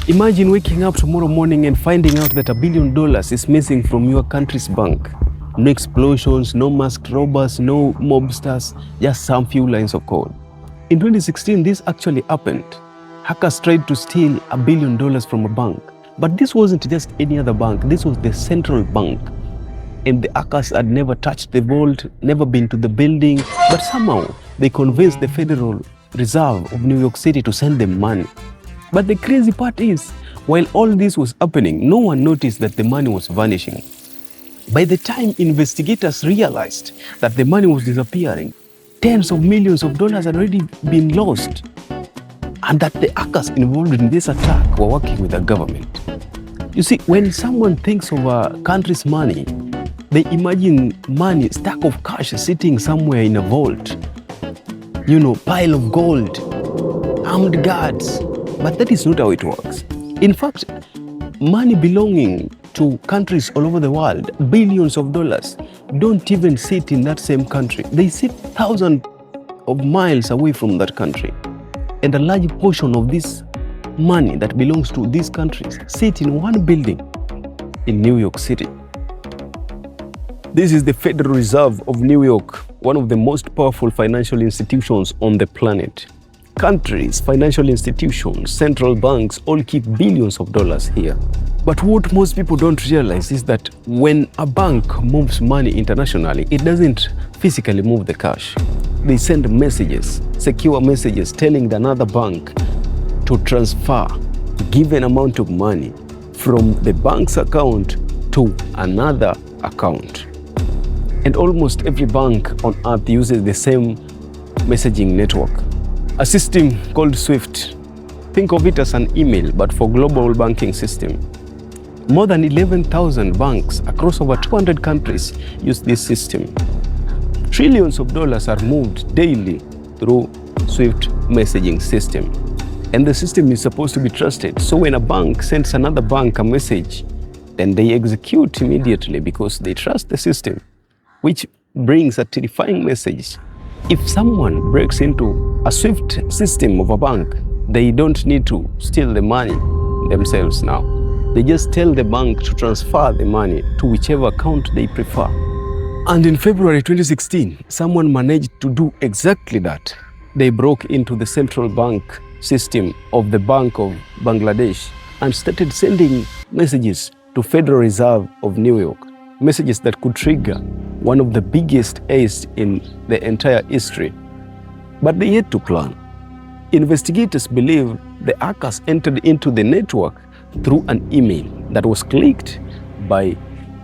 Imagine waking up tomorrow morning and finding out that $1 billion is missing from your country's bank. No explosions, no masked robbers, no mobsters, just some few lines of code. In 2016, this actually happened. Hackers tried to steal $1 billion from a bank. But this wasn't just any other bank, this was the central bank. And the hackers had never touched the vault, never been to the building, but somehow they convinced the Federal Reserve of New York City to send them money. But the crazy part is, while all this was happening, no one noticed that the money was vanishing. By the time investigators realized that the money was disappearing, tens of millions of dollars had already been lost, and that the hackers involved in this attack were working with the government. You see, when someone thinks of a country's money, they imagine money, stack of cash sitting somewhere in a vault, pile of gold, armed guards. But that is not how it works. In fact, money belonging to countries all over the world, billions of dollars, don't even sit in that same country. They sit thousands of miles away from that country. And a large portion of this money that belongs to these countries sit in one building in New York City. This is the Federal Reserve of New York, one of the most powerful financial institutions on the planet. Countries, financial institutions, central banks all keep billions of dollars here. But what most people don't realize is that when a bank moves money internationally, it doesn't physically move the cash. They send messages, secure messages telling another bank to transfer a given amount of money from the bank's account to another account. And almost every bank on earth uses the same messaging network. A system called SWIFT. Think of it as an email, but for global banking system. More than 11,000 banks across over 200 countries use this system. Trillions of dollars are moved daily through SWIFT messaging system. And the system is supposed to be trusted. So when a bank sends another bank a message, then they execute immediately because they trust the system, which brings a terrifying message. If someone breaks into a SWIFT system of a bank, they don't need to steal the money themselves now. They just tell the bank to transfer the money to whichever account they prefer. And in February 2016, someone managed to do exactly that. They broke into the central bank system of the Bank of Bangladesh and started sending messages to Federal Reserve of New York. Messages that could trigger one of the biggest heists in the entire history. But they had to plan. Investigators believe the hackers entered into the network through an email that was clicked by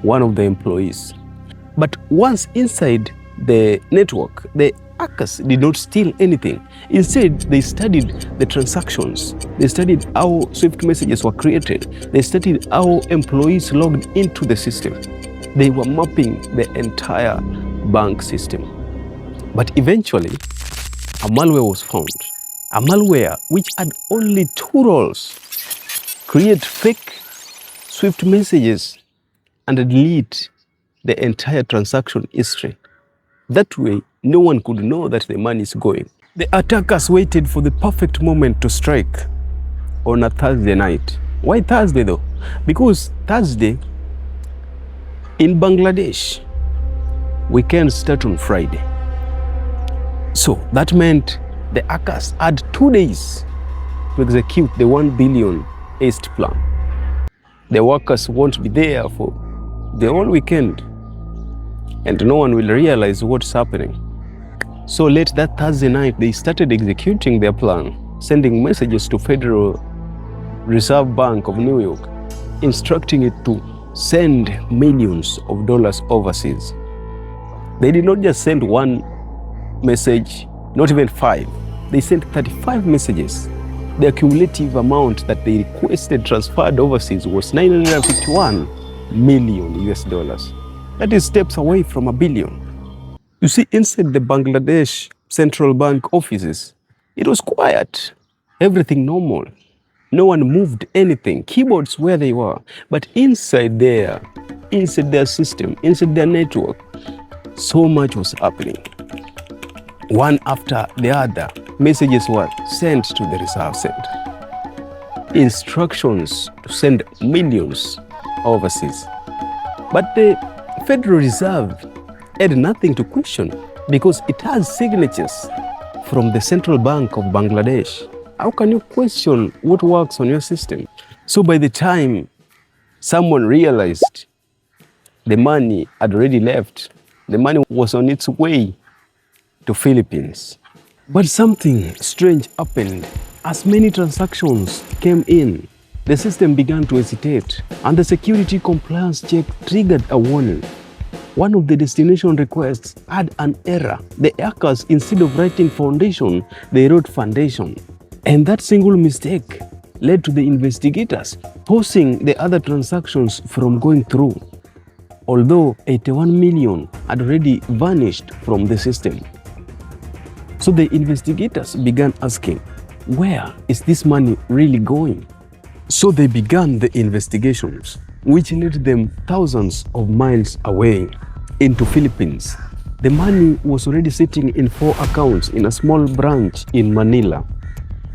one of the employees. But once inside the network, the hackers did not steal anything. Instead, they studied the transactions. They studied how SWIFT messages were created. They studied how employees logged into the system. They were mapping the entire bank system. But eventually, a malware was found. A malware which had only two roles: create fake SWIFT messages and delete the entire transaction history. That way, no one could know that the money is going. The attackers waited for the perfect moment to strike on a Thursday night. Why Thursday though? Because Thursday in Bangladesh, weekends start on Friday. So that meant the hackers had 2 days to execute the $1 billion heist plan. The workers won't be there for the whole weekend, and no one will realize what's happening. So late that Thursday night, they started executing their plan, sending messages to Federal Reserve Bank of New York, instructing it to send millions of dollars overseas. They did not just send one message, not even 5. They sent 35 messages. The cumulative amount that they requested transferred overseas was $951 million US dollars. That is steps away from $1 billion. You see, inside the Bangladesh central bank offices, it was quiet, everything normal. No one moved anything, keyboards where they were. But inside their system, inside their network, so much was happening. One after the other, messages were sent to the reserve center. instructions to send millions overseas. But the Federal Reserve had nothing to question because it has signatures from the Central Bank of Bangladesh. How can you question what works on your system? So by the time someone realized the money had already left, the money was on its way to Philippines. But something strange happened. As many transactions came in, the system began to hesitate, and the security compliance check triggered a warning. One of the destination requests had an error. The hackers, instead of writing foundation, they wrote foundation. And that single mistake led to the investigators pausing the other transactions from going through, although 81 million had already vanished from the system. So the investigators began asking, where is this money really going? So they began the investigations, which led them thousands of miles away into Philippines. The money was already sitting in 4 accounts in a small branch in Manila.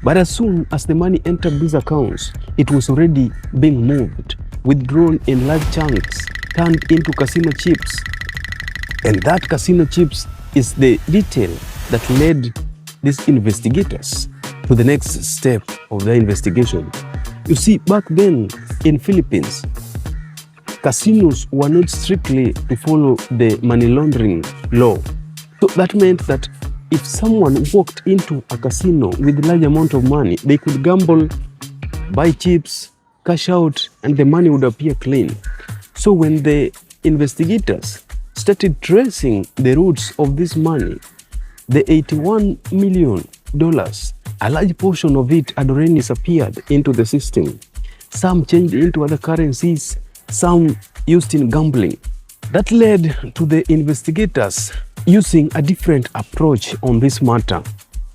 But as soon as the money entered these accounts, it was already being moved, withdrawn in large chunks, turned into casino chips. And that casino chips is the detail that led these investigators to the next step of their investigation. You see, back then in Philippines, casinos were not strictly to follow the money laundering law. So that meant that if someone walked into a casino with a large amount of money, they could gamble, buy chips, cash out, and the money would appear clean. So when the investigators started tracing the roots of this money, the $81 million, a large portion of it had already disappeared into the system. Some changed into other currencies, some used in gambling. That led to the investigators using a different approach on this matter.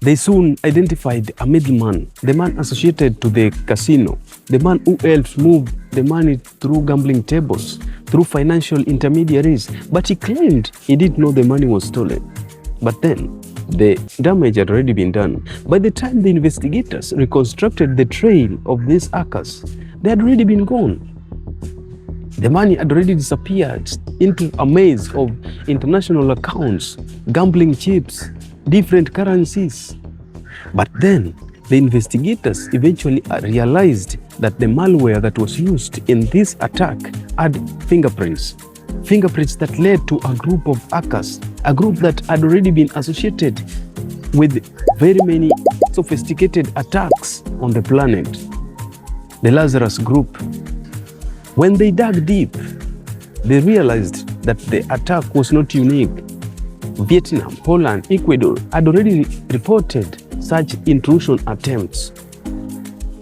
They soon identified a middleman, the man associated to the casino, the man who helped move the money through gambling tables, through financial intermediaries, but he claimed he didn't know the money was stolen. But then, the damage had already been done. By the time the investigators reconstructed the trail of these hackers, they had already been gone. The money had already disappeared into a maze of international accounts, gambling chips, different currencies. But then, the investigators eventually realized that the malware that was used in this attack had fingerprints. Fingerprints that led to a group of hackers, a group that had already been associated with very many sophisticated attacks on the planet, the Lazarus group. When they dug deep, they realized that the attack was not unique. Vietnam, Poland, Ecuador had already reported such intrusion attempts.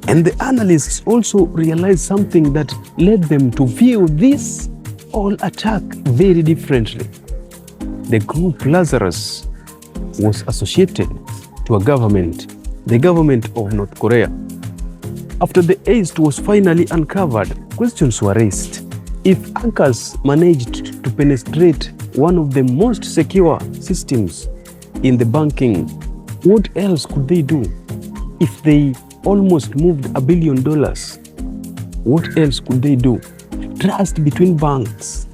And the analysts also realized something that led them to view this whole attack very differently. The group Lazarus was associated to a government, the government of North Korea. After the heist was finally uncovered, questions were raised. If hackers managed to penetrate one of the most secure systems in the banking, what else could they do? If they almost moved $1 billion, what else could they do? Trust between banks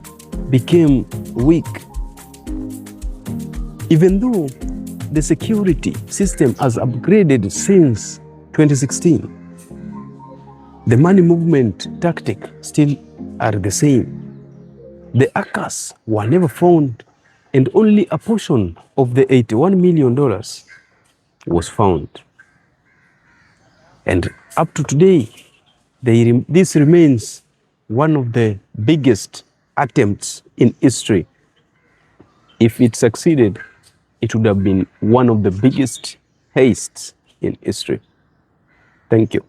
became weak. Even though the security system has upgraded since 2016, the money movement tactic still are the same. The hackers were never found, and only a portion of the $81 million was found. And up to today, this remains one of the biggest attempts in history. If it succeeded, it would have been one of the biggest heists in history. Thank you.